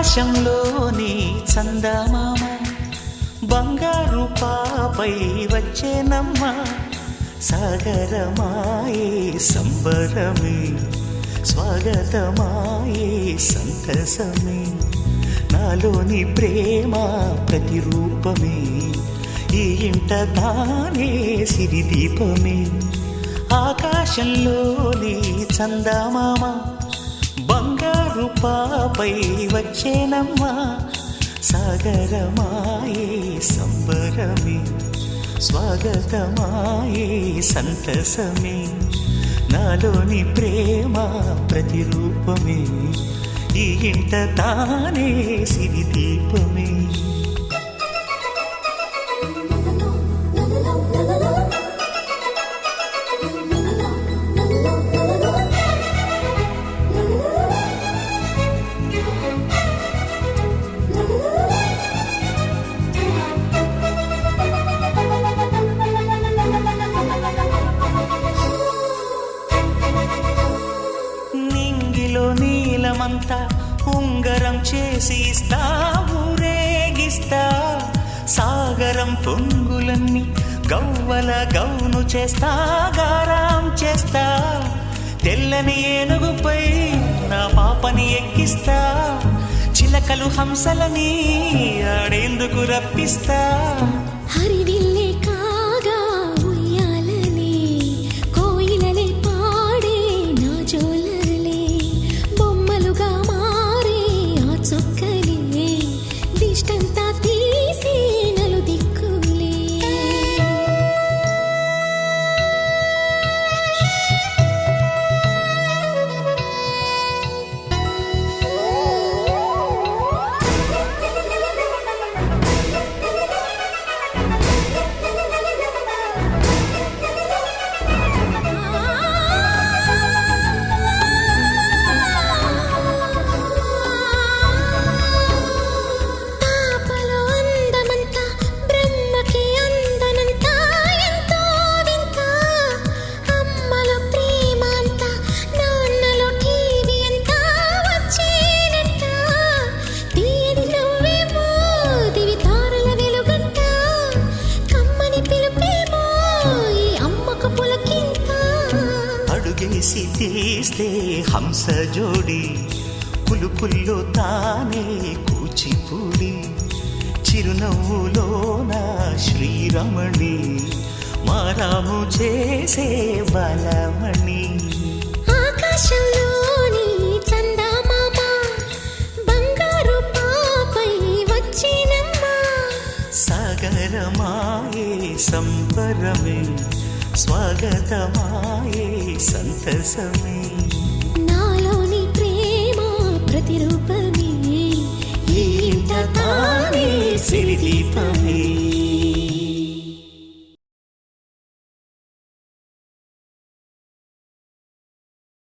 ఆకాశంలోని చందమామ బంగారు పాపై వచ్చేనమ్మ సాగరమాయే సంబరమే స్వాగతమాయే సంతసమే నాలోని ప్రేమ ప్రతిరూపమే ఈ ఇంట తానే సిరిదీపమే ఆకాశంలోని చందమామ బంగారు పాపై వచ్చేనమ్మా సాగరమాయే సంబరమే స్వాగతమాయే సంతసమే నాలోని ప్రేమ ప్రతిరూపమే ఈ ఇంట తానే సిరిదీపమే నీలమంతా ఉంగరం చేసి ఇస్తా ఊరేగిస్తా సాగరం పొంగులన్నీ గవ్వల గౌను చేస్తా గారాం చేస్తా తెల్లని ఏనుగుపై నా పాపని ఎక్కిస్తా చిలకలు హంసలని ఆడేందుకు రప్పిస్తా హరివిల్లే కాగా ఉయ్యాలనే కోయిలలే పాడే నా జోలలే బొమ్మలుగా మారే ఆ చొక్కలే దిష్టంతా తీసి నలు దిక్కులే అడుగేసి తీస్తే హంస జోడి పులుపుల్లో తానే కూచిపూడి చిరునవ్వులోన శ్రీరమణి మారాము చేసే బలమణి ఆకాశంలోని చందమామ బంగారు పాపై వచ్చినమ్మా సాగరమాయే సంబరమే స్వాగతమాయే సంతసమే నాలోని ప్రేమ ప్రతిరూపమే ఈ ఇంట తానే సిరిదీపమే